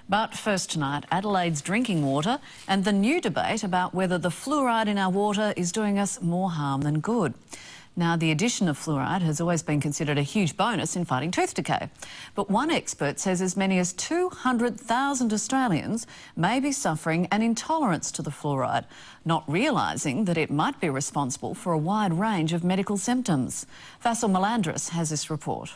But first tonight, Adelaide's drinking water and the new debate about whether the fluoride in our water is doing us more harm than good. Now, the addition of fluoride has always been considered a huge bonus in fighting tooth decay. But one expert says as many as 200,000 Australians may be suffering an intolerance to the fluoride, not realising that it might be responsible for a wide range of medical symptoms. Vasil Melandris has this report.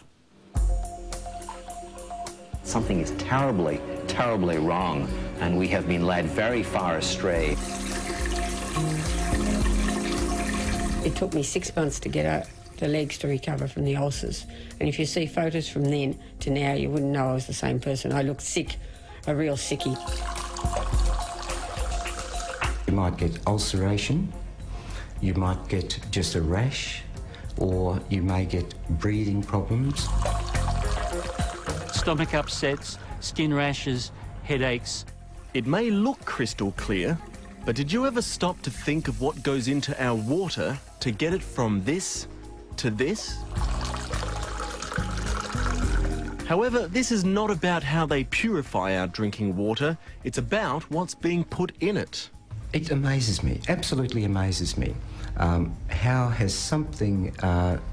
Something is terribly, terribly wrong, and we have been led very far astray. It took me 6 months to get the legs to recover from the ulcers. And if you see photos from then to now, you wouldn't know I was the same person. I looked sick, a real sickie. You might get ulceration, you might get just a rash, or you may get breathing problems. Stomach upsets, skin rashes, headaches. It may look crystal clear, but did you ever stop to think of what goes into our water to get it from this to this? However, this is not about how they purify our drinking water, it's about what's being put in it. It amazes me, absolutely amazes me. How has something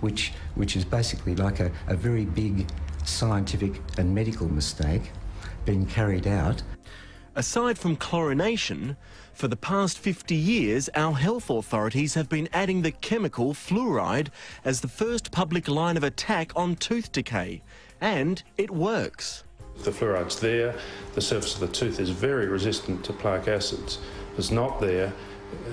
which is basically like a very big scientific and medical mistake been carried out? Aside from chlorination, for the past 50 years, our health authorities have been adding the chemical fluoride as the first public line of attack on tooth decay. And it works. If the fluoride's there, the surface of the tooth is very resistant to plaque acids. If it's not there,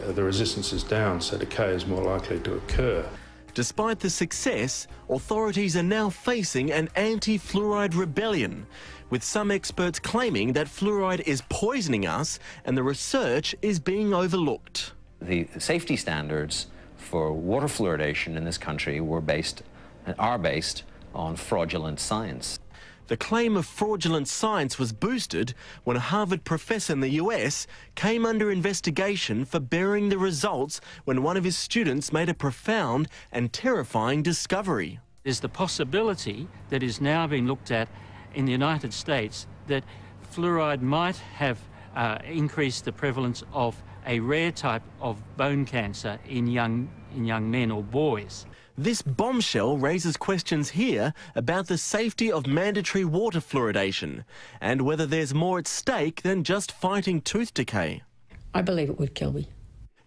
the resistance is down, so decay is more likely to occur. Despite the success, authorities are now facing an anti-fluoride rebellion, with some experts claiming that fluoride is poisoning us and the research is being overlooked. The safety standards for water fluoridation in this country are based on fraudulent science. The claim of fraudulent science was boosted when a Harvard professor in the US came under investigation for burying the results when one of his students made a profound and terrifying discovery. There's the possibility that is now being looked at in the United States that fluoride might have increased the prevalence of a rare type of bone cancer in young men or boys. This bombshell raises questions here about the safety of mandatory water fluoridation and whether there's more at stake than just fighting tooth decay. I believe it would kill me.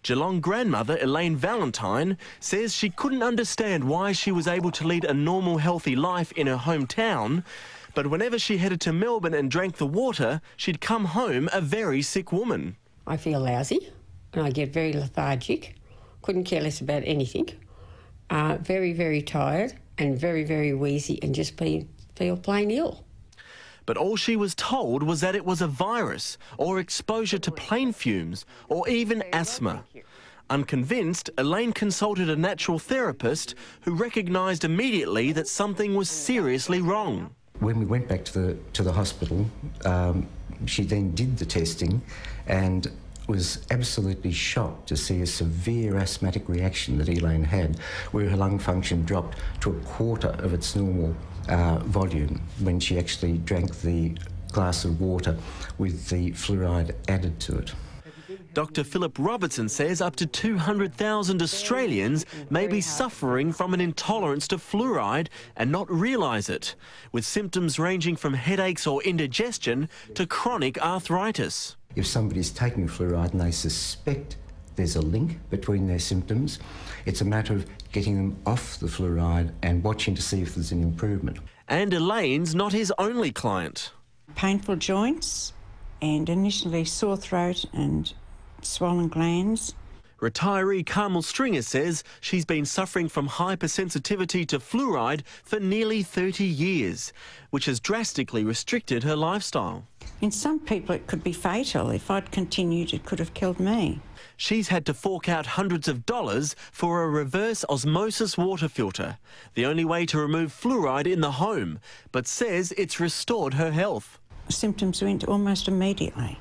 Geelong grandmother Elaine Valentine says she couldn't understand why she was able to lead a normal, healthy life in her hometown, but whenever she headed to Melbourne and drank the water, she'd come home a very sick woman. I feel lousy and I get very lethargic, couldn't care less about anything. Very, very tired and very, very wheezy and just feel plain ill. But all she was told was that it was a virus or exposure to plane fumes or even asthma. Unconvinced, Elaine consulted a natural therapist who recognised immediately that something was seriously wrong. When we went back to the hospital, she then did the testing and was absolutely shocked to see a severe asthmatic reaction that Elaine had, where her lung function dropped to a quarter of its normal volume when she actually drank the glass of water with the fluoride added to it. Dr. Philip Robertson says up to 200,000 Australians may be suffering from an intolerance to fluoride and not realise it, with symptoms ranging from headaches or indigestion to chronic arthritis. If somebody's taking fluoride and they suspect there's a link between their symptoms, it's a matter of getting them off the fluoride and watching to see if there's an improvement. And Elaine's not his only client. Painful joints and initially sore throat and swollen glands. Retiree Carmel Stringer says she's been suffering from hypersensitivity to fluoride for nearly 30 years, which has drastically restricted her lifestyle. In some people it could be fatal. If I'd continued, it could have killed me. She's had to fork out hundreds of dollars for a reverse osmosis water filter, the only way to remove fluoride in the home, but says it's restored her health. Symptoms went almost immediately.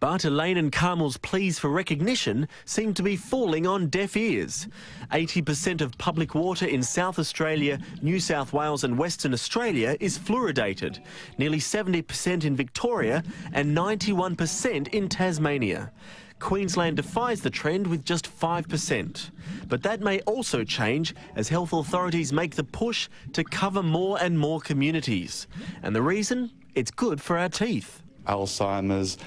But Elaine and Carmel's pleas for recognition seem to be falling on deaf ears. 80% of public water in South Australia, New South Wales and Western Australia is fluoridated, nearly 70% in Victoria and 91% in Tasmania. Queensland defies the trend with just 5%. But that may also change as health authorities make the push to cover more and more communities. And the reason? It's good for our teeth. Alzheimer's,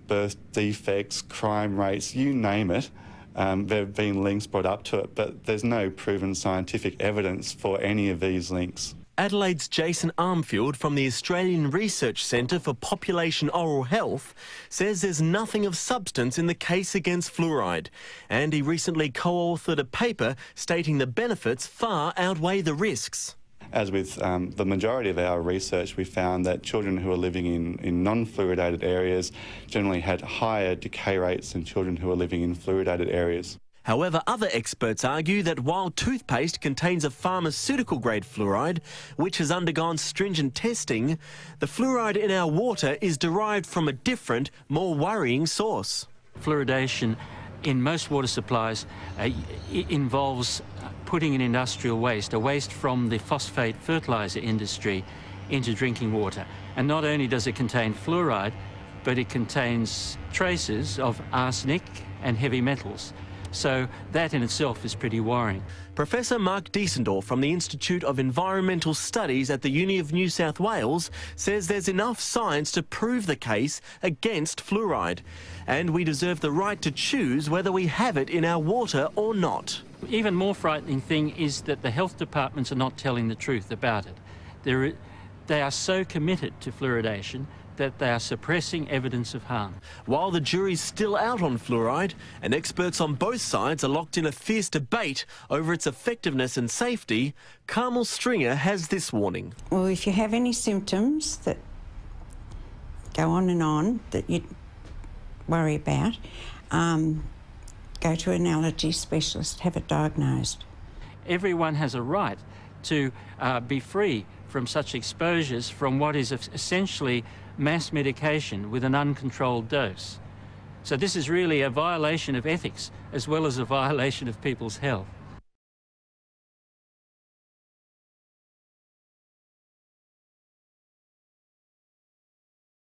birth defects, crime rates, you name it. There have been links brought up to it, but there's no proven scientific evidence for any of these links. Adelaide's Jason Armfield from the Australian Research Centre for Population Oral Health says there's nothing of substance in the case against fluoride, and he recently co-authored a paper stating the benefits far outweigh the risks. As with the majority of our research, we found that children who are living in non-fluoridated areas generally had higher decay rates than children who are living in fluoridated areas. However, other experts argue that while toothpaste contains a pharmaceutical-grade fluoride, which has undergone stringent testing, the fluoride in our water is derived from a different, more worrying source. Fluoridation in most water supplies involves putting in industrial waste, a waste from the phosphate fertiliser industry, into drinking water. And not only does it contain fluoride, but it contains traces of arsenic and heavy metals. So that in itself is pretty worrying. Professor Mark Diesendorf from the Institute of Environmental Studies at the Uni of New South Wales says there's enough science to prove the case against fluoride, and we deserve the right to choose whether we have it in our water or not. Even more frightening thing is that the health departments are not telling the truth about it. They are so committed to fluoridation that they are suppressing evidence of harm. While the jury's still out on fluoride, and experts on both sides are locked in a fierce debate over its effectiveness and safety, Carmel Stringer has this warning. Well, if you have any symptoms that go on that you worry about, go to an allergy specialist, have it diagnosed. Everyone has a right to be free from such exposures from what is essentially mass medication with an uncontrolled dose. So this is really a violation of ethics as well as a violation of people's health.